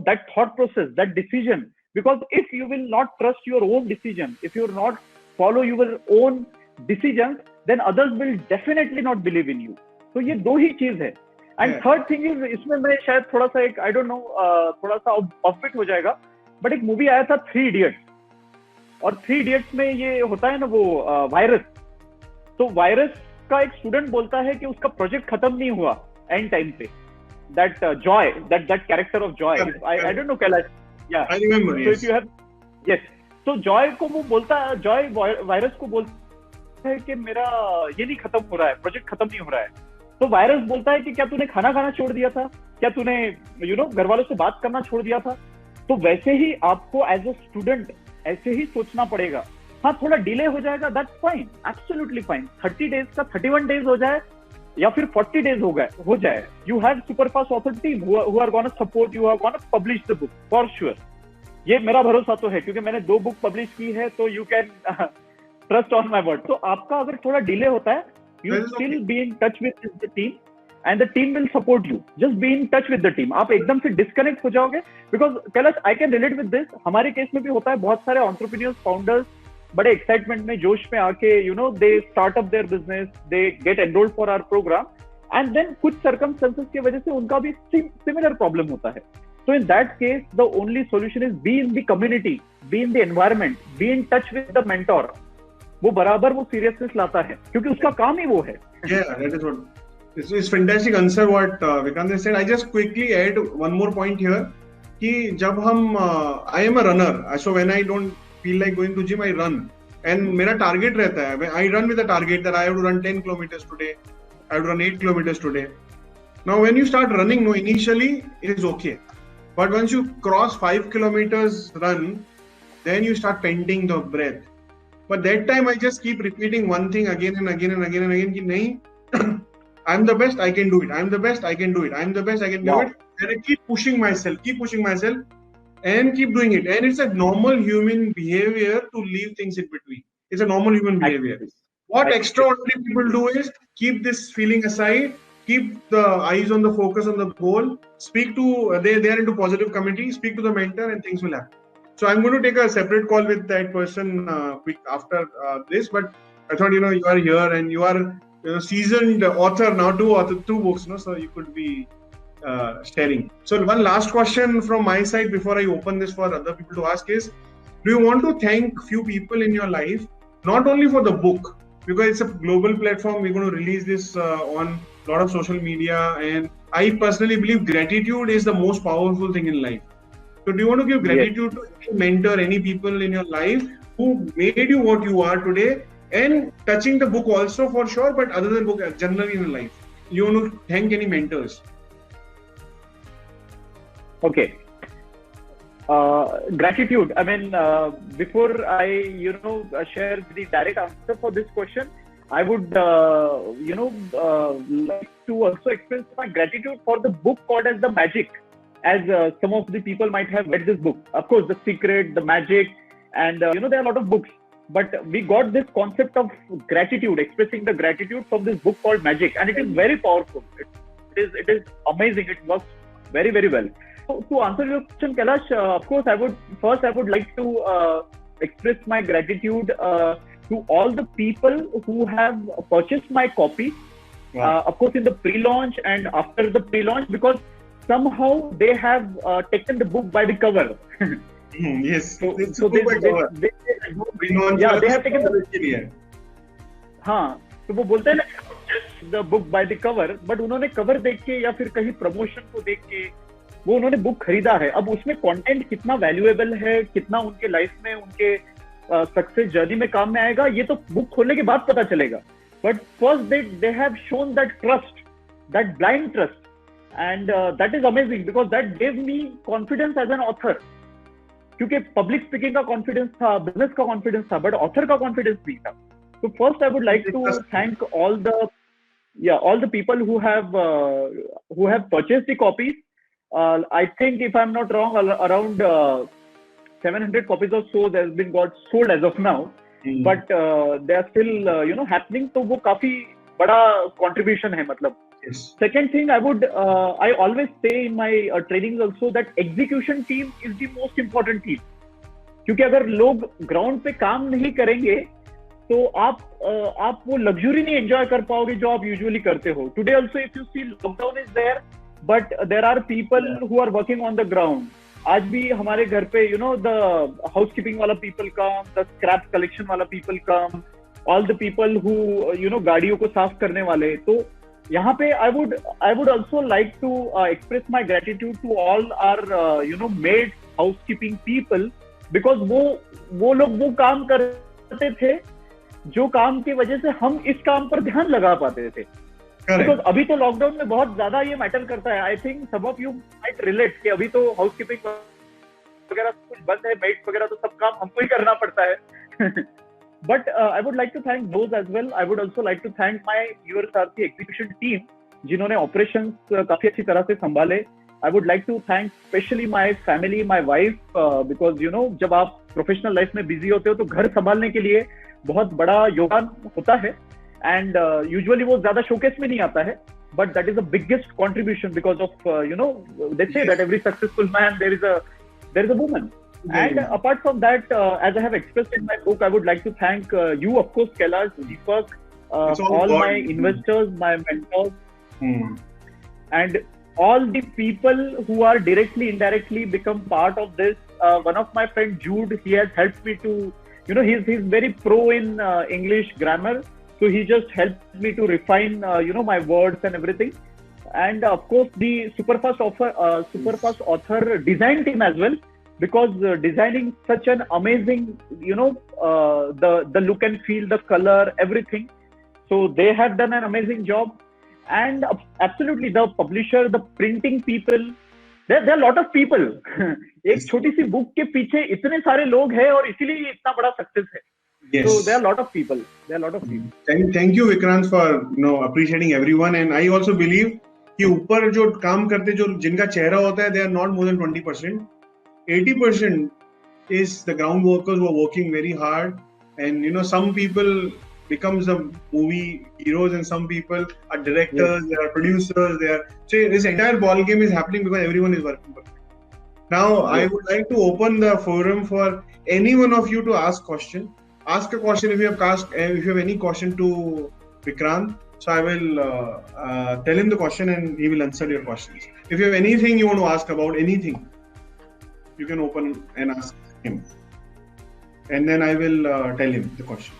that thought process, that decision, because if you will not trust your own decision, if you will not follow your own decisions, then others will definitely not believe in you. तो ये दो ही चीज है. And third thing is, इसमें मैं शायद थोड़ा सा एक आई डोंट नो थोड़ा सा ऑफबिट हो जाएगा, बट एक मूवी आया था 3 Idiots, और 3 Idiots में ये होता है ना वो वायरस. तो वायरस का एक स्टूडेंट बोलता है कि उसका प्रोजेक्ट खत्म नहीं हुआ एंड टाइम पे. That Joy, that character of Joy, I don't know Kailash. Yeah, I remember. So if you have, yes, so Joy को वो बोलता है, Joy वायरस को बोलता है कि मेरा ये नहीं खत्म हो रहा है, प्रोजेक्ट खत्म नहीं हो रहा है. तो वायरस बोलता है कि क्या तूने खाना खाना छोड़ दिया था, क्या तूने घर वालों से बात करना छोड़ दिया था. तो वैसे ही आपको एज अ स्टूडेंट ऐसे ही सोचना पड़ेगा. हाँ, थोड़ा डिले हो जाएगा, that's fine, absolutely fine. 30 days का 31 डेज हो जाए या फिर 40 डेज हो जाए, you have superfast author team who are gonna support you, are gonna publish the book for sure. ये मेरा भरोसा तो है क्योंकि मैंने 2 बुक पब्लिश की है, तो you can trust on my word. तो आपका अगर थोड़ा डिले होता है, you still be in touch with the team and the team will support you. Just be in touch with the team. आप एकदम से डिस्कनेक्ट हो जाओगे, because Kailash I can relate with this. हमारे केस में भी होता है, बहुत सारे entrepreneurs, founders बड़े एक्साइटमेंट में जोश में आके they start up their business, they get enrolled for our program, and then कुछ सर्कमस्टेंसेस की वजह से उनका भी सिमिलर प्रॉब्लम होता है. So in that case, the only solution is be in the community, be in the environment, be in touch with the mentor. वो बराबर वो seriousness लाता है क्योंकि उसका काम ही वो है. Yeah, that is what. It's fantastic answer what Vikrant has said. I just quickly add one more point here. कि जब हम I am a runner, so when I don't feel like going to gym, I run. And मेरा target रहता है. I run with a target that I have to run 10 kilometers today. I have to run 8 kilometers today. Now when you start running, no, initially it is okay. But once you cross 5 kilometers run, then you start panting the breath. But that time I just keep repeating one thing again and again and again and again. Ki nahi, I'm the best, I can do it. I'm the best, I can do it. I'm the best, I can do it. And I keep pushing myself and keep doing it. And it's a normal human behavior to leave things in between. It's a normal human behavior. What extraordinary people do is keep this feeling aside, keep the eyes on the focus on the goal, speak to, they are into positive committee, speak to the mentor and things will happen. So I'm going to take a separate call with that person after this, but I thought, you are here and you are seasoned author now, two books, so you could be sharing. So one last question from my side before I open this for other people to ask is, do you want to thank few people in your life, not only for the book, because it's a global platform, we're going to release this on a lot of social media, and I personally believe gratitude is the most powerful thing in life. So do you want to give gratitude to any mentor, any people in your life who made you what you are today, and touching the book also for sure, but other than book, generally in life, you want to thank any mentors? Okay. Gratitude. I mean, before I, share the direct answer for this question, I would, like to also express my gratitude for the book called as The Magic, as some of the people might have read this book. Of course, The Secret, The Magic, and there are a lot of books. But we got this concept of gratitude, expressing the gratitude from this book called Magic, and it is very powerful. It is amazing. It works very, very well. So to answer your question, Kailash, of course, I would like to express my gratitude to all the people who have purchased my copy. Of course, in the pre-launch and after the pre-launch, because somehow they have taken the book by the cover. Yes, so they have taken the. हाँ, तो वो बोलते हैं ना, the book by the cover, but उन्होंने cover देख के या फिर कहीं promotion को देख के वो उन्होंने बुक खरीदा है. अब उसमें कंटेंट कितना वैल्यूएबल है, कितना उनके लाइफ में, उनके सक्सेस जर्नी में काम में आएगा, ये तो बुक खोलने के बाद पता चलेगा. But first they have shown that trust, that blind trust, and that is amazing because that gave me confidence as an author. क्योंकि पब्लिक स्पीकिंग का कॉन्फिडेंस था, बिजनेस का कॉन्फिडेंस था, बट ऑथर का कॉन्फिडेंस नहीं था. So first I would like to thank all the people who have purchased the copies. I think if I'm not wrong, around 700 copies or so has been got sold as of now. But they are still happening. So वो काफी बड़ा contribution है मतलब. Yes. Second thing, I always say in my trainings also that execution team is the most important team. क्योंकि अगर लोग ground पे काम नहीं करेंगे तो आप वो लग्जरी नहीं एंजॉय कर पाओगे जो आप यूजुअली करते हो. Today also if you see lockdown is there, but there are people who are working on the ground. आज भी हमारे घर पे द हाउसकीपिंग वाला people come, the scrap collection वाला people come, all the people who गाड़ियों को साफ करने वाले. तो यहाँ पे I would also like to express my gratitude to all our maid housekeeping people, because वो लोग वो काम करते थे जो काम की वजह से हम इस काम पर ध्यान लगा पाते थे. बिकॉज अभी तो लॉकडाउन में बहुत ज्यादा ये मैटर करता है. I think some of you might relate कि अभी तो हाउसकीपिंग वगैरह कुछ बंद है, मेड वगैरह तो सब काम हमको ही करना पड़ता है. But I would like to thank those as well. I would also like to thank my your Sarathi execution team जिन्होंने ऑपरेशंस काफी अच्छी तरह से संभाले. I would like to thank especially my family, my wife, because जब आप professional life में busy होते हो तो घर संभालने के लिए बहुत बड़ा योगदान होता है. एंड यूजुअली वो ज्यादा शोकेस में नहीं आता है, but that is the biggest contribution because of they say that every successful man there is a woman. And apart from that, as I have expressed in my book, I would like to thank you, of course, Kailash, Deepak, all my investors, my mentors, And all the people who are directly, indirectly become part of this. One of my friend Jude, he has helped me to, he's very pro in English grammar, so he just helped me to refine, my words and everything. And of course, the Superfast author design team as well, because designing such an amazing, the look and feel, the color, everything. So they have done an amazing job. And absolutely, the publisher, the printing people, there are a lot of people. एक छोटी सी book के पीछे इतने सारे लोग हैं और इसीलिए इतना बड़ा सक्सेस है. Yes. So there are a lot of people. Thank you, Vikrant, for appreciating everyone. And I also believe कि ऊपर जो काम करते, जो जिनका चेहरा होता है, they are not more than 20%. 80% is the ground workers who are working very hard. And some people becomes the movie heroes, and some people are directors, yes. They are producers, so this entire ball game is happening because everyone is working. Now, yes. I would like to open the forum for any one of you to ask question. Ask a question if you have any question to Vikrant. So I will tell him the question and he will answer your questions. If you have anything you want to ask about anything, you can open and ask him. And then I will tell him the question.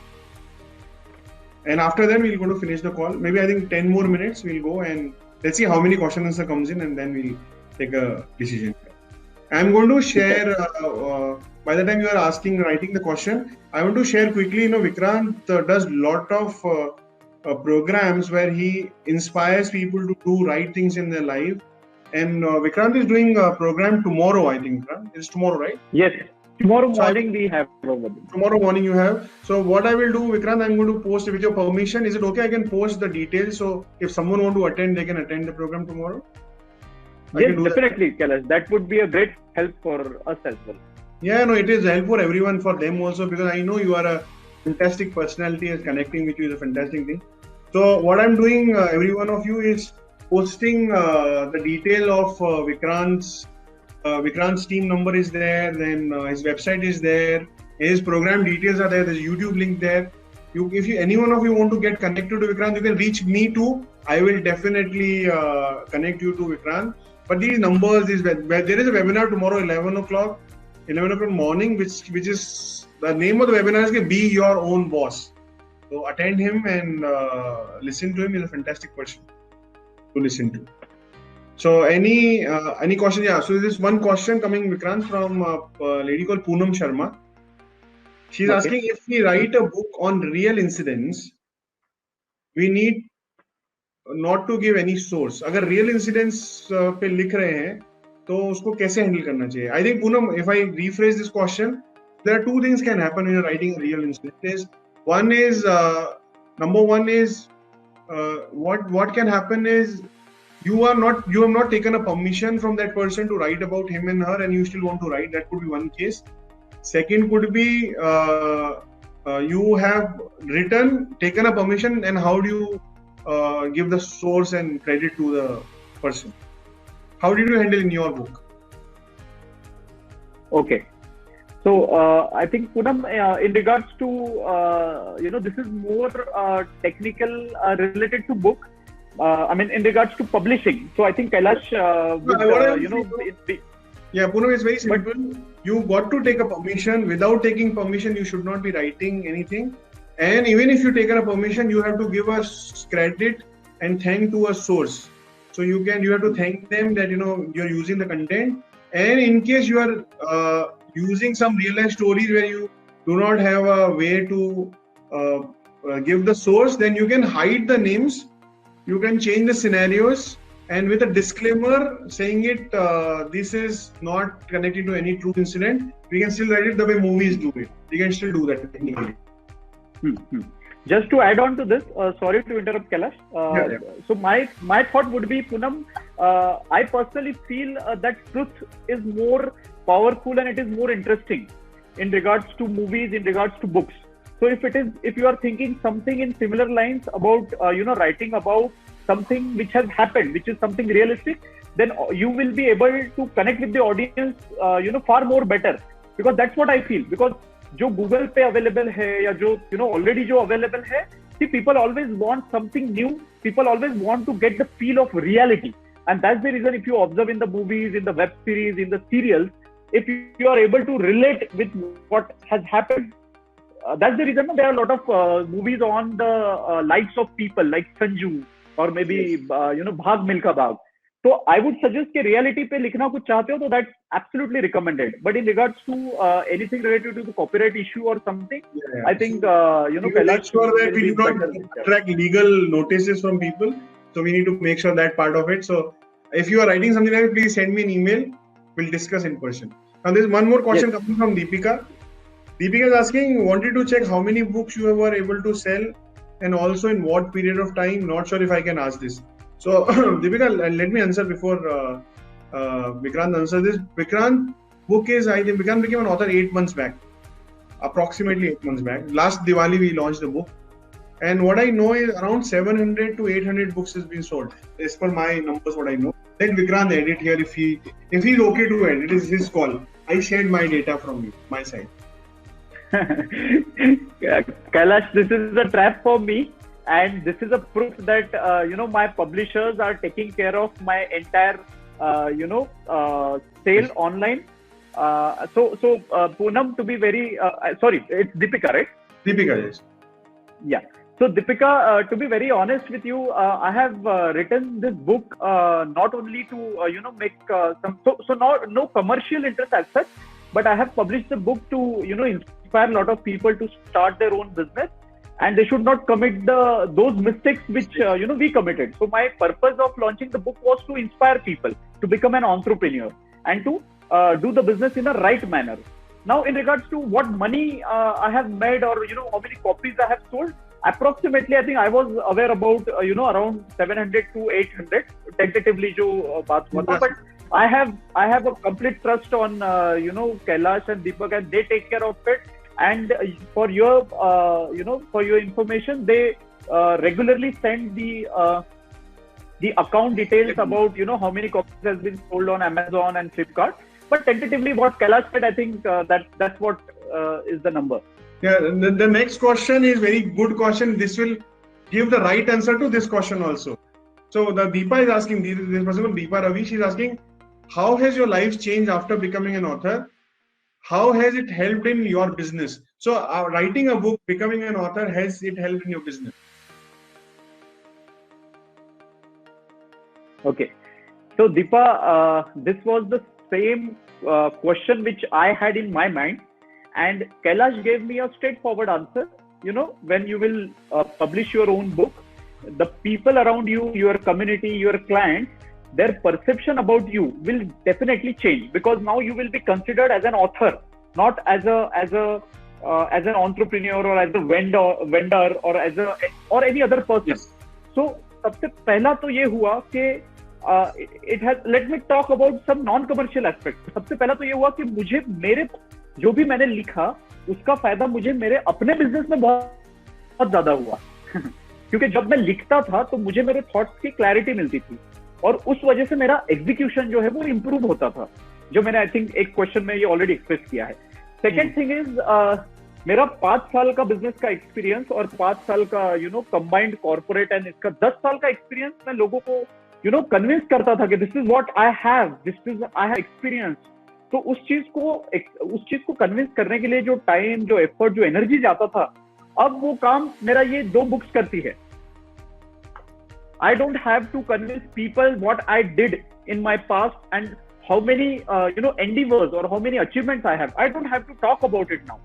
And after that, we're going to finish the call. Maybe I think 10 more minutes we'll go and let's see how many questions comes in, and then we'll take a decision. I'm going to share, by the time you are writing the question, I want to share quickly, Vikrant does lot of programs where he inspires people to do right things in their life. And Vikrant is doing a program tomorrow, I think. It's tomorrow, right? Yes. Tomorrow morning we have. Tomorrow morning you have. So what I will do, Vikrant, I'm going to post with your permission. Is it okay? I can post the details. So if someone want to attend, they can attend the program tomorrow. Yes, definitely, Kailash. That would be a great help for us as well. Yeah, no, it is help for everyone, for them also, because I know you are a fantastic personality, and connecting with you is a fantastic thing. So what I'm doing, every one of you, is posting the detail of Vikrant's team number is there, then his website is there, his program details are there, there's a YouTube link there. If any one of you want to get connected to Vikrant, you can reach me too. I will definitely connect you to Vikrant. But these numbers, there is a webinar tomorrow, 11 o'clock morning, which is, the name of the webinar is Be Your Own Boss. So attend him and listen to him. He's a fantastic person to listen to. So any question? Yeah. So there's one question coming, Vikrant, from a lady called Poonam Sharma. She's asking, if we write a book on real incidents, we need not to give any source. अगर real incidents पे लिख रहे हैं, तो उसको कैसे handle करना चाहिए? I think, Poonam, if I rephrase this question, there are two things can happen when you're writing a real incident. Number one is what can happen is you have not taken a permission from that person to write about him and her, and you still want to write. That could be one case. Second could be you have taken a permission, and how do you give the source and credit to the person? How did you handle in your book? Okay. So I think, Poonam, in regards to, this is more technical related to book. In regards to publishing. So I think Kailash Yeah, Poonam, it's very simple. You got to take a permission. Without taking permission, you should not be writing anything. And even if you take a permission, you have to give us credit and thank to a source. So you have to thank them that you're using the content. And in case you are using some real life stories where you do not have a way to give the source, then you can hide the names. You can change the scenarios, and with a disclaimer saying it, this is not connected to any true incident. We can still write it the way movies do it. We can still do that technically. Just to add on to this, sorry to interrupt, Kailash. So my thought would be, Poonam, I personally feel that truth is more powerful and it is more interesting in regards to movies, in regards to books. So if you are thinking something in similar lines about writing about something which has happened, which is something realistic, then you will be able to connect with the audience far more better, because that's what I feel. Because जो Google पे available है या जो already जो available है, See, people always want something new. People always want to get the feel of reality. And that's the reason, if you observe in the movies, in the web series, in the serials, if you are able to relate with what has happened, that's the reason there are a lot of movies on the lives of people like Sanju, or maybe Bhag Milka Bhag. So I would suggest कि reality पे लिखना कुछ चाहते हो तो that's absolutely recommended. But in regards to anything related to the copyright issue or something, Yeah. I think Make sure that we do not attract legal notices from people. So we need to make sure that part of it. So if you are writing something like that, please send me an email. We'll discuss in person. Now there's one more question coming from Deepika. Deepika is asking, wanted to check how many books you were able to sell and also in what period of time. Not sure if I can ask this. So Deepika, let me answer before Vikrant answers this. Vikrant book is, I think Vikrant became an author 8 months back, approximately 8 months back. Last Diwali we launched the book, and what I know is around 700 to 800 books has been sold. As per my numbers, what I know. Let Vikrant edit here if he's okay to edit. It is his call. I shared my data from my side. Kailash, this is a trap for me. And this is a proof that my publishers are taking care of my entire sale online. So Poonam, to be very sorry, it's Deepika, right? Deepika, yes. Yeah. So Deepika, to be very honest with you, I have written this book not only to make some no commercial interest as such, but I have published the book to inspire a lot of people to start their own business. And they should not commit those mistakes which we committed. So my purpose of launching the book was to inspire people to become an entrepreneur and to do the business in a right manner. Now, in regards to what money I have made, or how many copies I have sold, approximately I think I was aware about around 700 to 800 tentatively jo baat hua tha. But I have a complete trust on Kailash and Deepak, and they take care of it. And for your information, they regularly send the account details about how many copies has been sold on Amazon and Flipkart. But tentatively, what Kailash said, I think that's what is the number. Yeah, the next question is very good question. This will give the right answer to this question also. So the Deepa is asking, this person called Deepa Ravi, she's asking, how has your life changed after becoming an author? How has it helped in your business? So writing a book, becoming an author, has it helped in your business? Okay. So Deepa, this was the same question which I had in my mind, and Kailash gave me a straightforward answer. When you will publish your own book, the people around you, your community, your clients, their perception about you will definitely change, because now you will be considered as an author, not as an entrepreneur or as a vendor or any other person. Yes. So सबसे पहला तो ये हुआ कि it has, let me talk about some non-commercial aspects. सबसे पहला तो ये हुआ कि मुझे मेरे जो भी मैंने लिखा उसका फायदा मुझे मेरे अपने बिजनेस में बहुत ज्यादा हुआ क्योंकि जब मैं लिखता था तो मुझे मेरे थॉट्स की क्लैरिटी मिलती थी, और उस वजह से मेरा एग्जीक्यूशन जो है वो इम्प्रूव होता था, जो मैंने आई थिंक एक क्वेश्चन में ये ऑलरेडी एक्सप्रेस किया है. सेकेंड थिंग इज मेरा 5 साल का बिजनेस का एक्सपीरियंस और 5 साल का कंबाइंड कॉर्पोरेट एंड इसका 10 साल का एक्सपीरियंस मैं लोगों को कन्विंस करता था कि this is what I have, this is I have experience. तो उस चीज को कन्विंस करने के लिए जो टाइम, जो एफर्ट, जो एनर्जी जाता था, अब वो काम मेरा ये 2 बुक्स करती है. I don't have to convince people what I did in my past and how many endeavors or how many achievements I have. I don't have to talk about it now.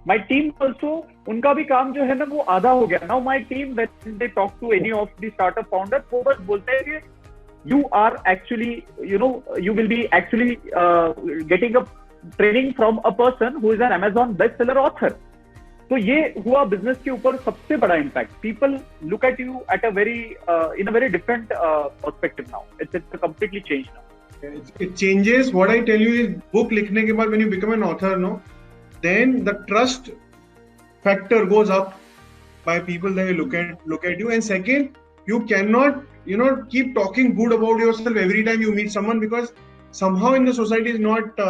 My team also, उनका भी काम जो है ना वो आधा हो गया. Now my team, when they talk to any of the startup founders, वो बस बोलते हैं कि you are actually, you will be actually getting a training from a person who is an Amazon bestseller author. तो ये हुआ business के ऊपर सबसे बड़ा impact. People look at you at a very in a very different perspective now. It's completely changed now. It changes. What I tell you is, book लिखने के बाद when you become an author, then the trust factor goes up by people that will look at you. And second, you cannot keep talking good about yourself every time you meet someone, because somehow in the society is not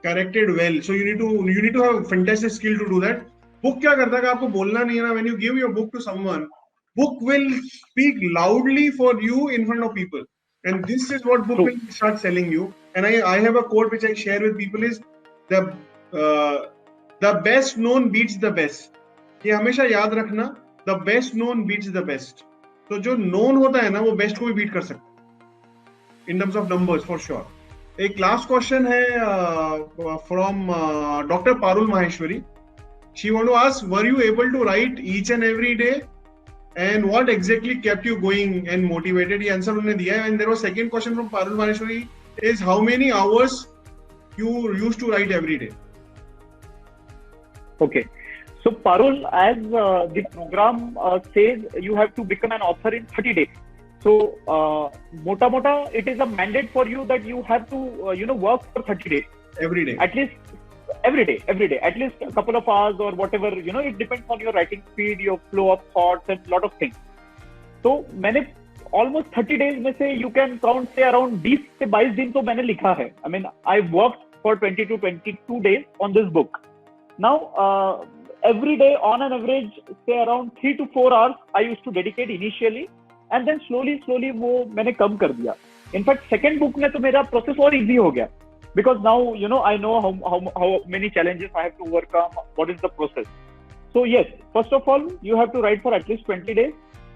corrected well. So you need to have a fantastic skill to do that. Book क्या करता है कि आपको बोलना नहीं है ना, when you give your book to someone, book will speak loudly for you in front of people, and this is what book True. will start selling you. And I have a quote which I share with people is the uh, the best known beats the best. ये हमेशा याद रखना, the best known beats the best. तो जो known होता है ना वो best को भी beat कर सकता है in terms of numbers for sure. एक last question है from Dr. Parul Maheshwari. She want to ask, were you able to write each and every day? And what exactly kept you going and motivated? ये answer उन्होंने दिया है. And there was second question from Parul Maheshwari is, how many hours you used to write every day? Okay. So Parul, as the program says, you have to become an author in 30 days. So mota, it is a mandate for you that you have to work for 30 days. Every day. At least every day, at least a couple of hours or whatever, it depends on your writing speed, your flow of thoughts and lot of things. So मैंने almost 30 days में से you can count say around 20 से 22 दिन तो मैंने लिखा है. I mean, I worked for 20 to 22 days on this book. Now, every day on an average, say around 3 to 4 hours, I used to dedicate initially, and then slowly वो मैंने कम कर दिया. In fact, second book में तो मेरा process और easy हो गया. Because now, I know how many challenges I have to overcome, what is the process. So yes, first of all, you have to write for at least 20 days.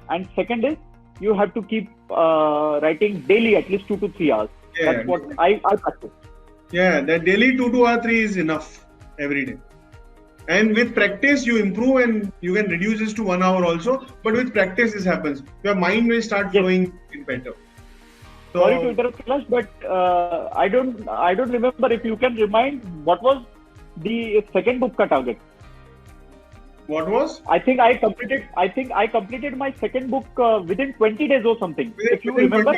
And second is, you have to keep writing daily at least 2 to 3 hours. Yeah, that's what I practice. Yeah, that daily 2 to 3 is enough every day. And with practice, you improve and you can reduce this to 1 hour also. But with practice, this happens. Your mind will start flowing better. So, sorry to interrupt, Kailash, but I don't remember if you can remind what was the second book ka target. What was? I think I completed my second book within 20 days or something. If you remember.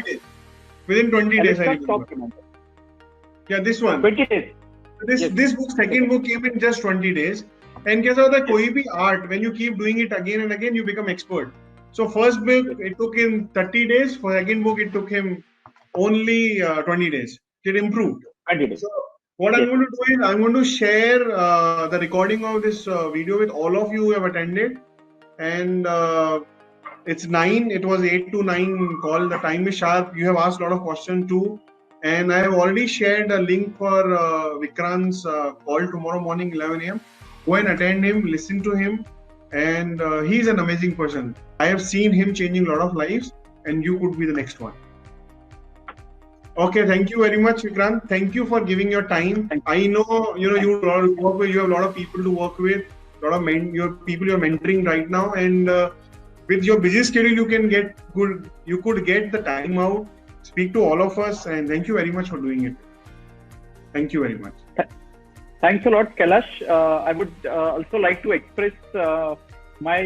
Within 20 days, I remember. Yeah, this one. 20 days. This book, second book came in just 20 days. And कैसा होता है कोई भी art, when you keep doing it again and again, you become expert. So first book, it took him 30 days. For second book, it took him only 20 days. It improved. 20 days. So what I'm going to do is I'm going to share the recording of this video with all of you who have attended. And it's 9. It was 8 to 9 call. The time is sharp. You have asked a lot of questions too. And I have already shared a link for Vikrant's call tomorrow morning 11 a.m. Go and attend him, listen to him. And he's an amazing person. I have seen him changing a lot of lives, and you could be the next one. Okay, thank you very much, Vikrant. Thank you for giving your time. I know you work with, you have a lot of people to work with, a lot of your people you're mentoring right now, and with your busy schedule, you could get the time out, speak to all of us, and thank you very much for doing it. Thank you very much. Thanks a lot, Kailash. I would also like to express my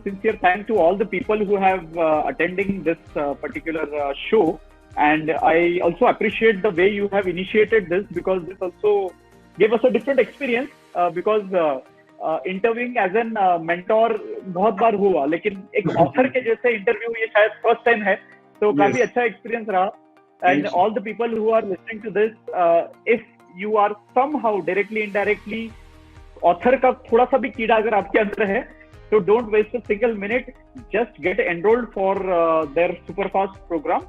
sincere thanks to all the people who have attending this particular show. And I also appreciate the way you have initiated this, because this also gave us a different experience. Because interviewing as an mentor बहुत बार हुआ, लेकिन एक author के जैसे interview ये शायद first time है, तो काफी अच्छा experience रहा. And all the people who are listening to this, if you are somehow directly, indirectly author का थोड़ा सा भी कीड़ा अगर आपके अंदर है, so don't waste a single minute. Just get enrolled for their superfast program.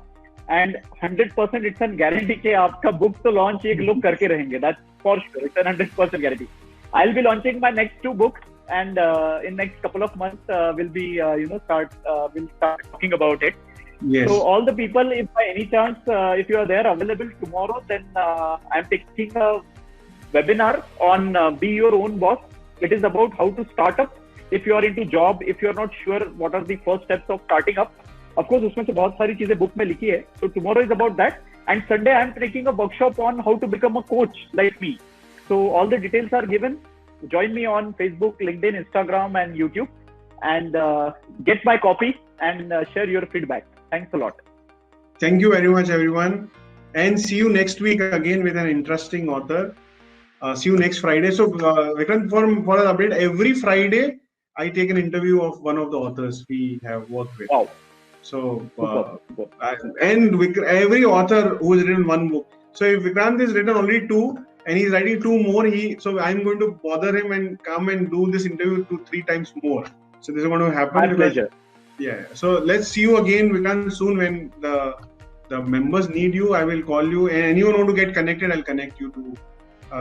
And 100% it's a guarantee कि आपका book तो launch एक लोग करके रहेंगे. That's for sure. It's a 100% guarantee. I'll be launching my next 2 books, and in next couple of months we'll start talking about it. Yes. So all the people, if by any chance if you are there available tomorrow, then I'm taking a webinar on Be Your Own Boss. It is about how to start up. If you are into job, if you are not sure what are the first steps of starting up. Of course, उसमें से बहुत सारी चीजें book में लिखी है. So tomorrow is about that. And Sunday I am taking a workshop on how to become a coach like me. So all the details are given. Join me on Facebook, LinkedIn, Instagram, and YouTube, and get my copy and share your feedback. Thanks a lot. Thank you very much, everyone, and see you next week again with an interesting author. See you next Friday. So, Vikrant, for an update, every Friday I take an interview of one of the authors we have worked with. Wow. So, and every author who has written one book. So, if Vikrant has written only 2, and he's writing 2 more. So I'm going to bother him and come and do this interview 2-3 times more. So this is going to happen. My pleasure. Yeah. So let's see you again, Vikrant, soon when the members need you. I will call you, and anyone want to get connected, I'll connect you to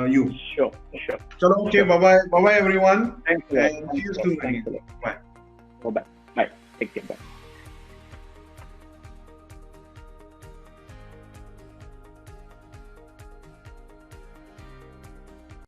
you. Sure. Chalo, okay. Bye bye everyone. Thanks a lot. And see you soon again. Bye. Bye. Take care. Bye.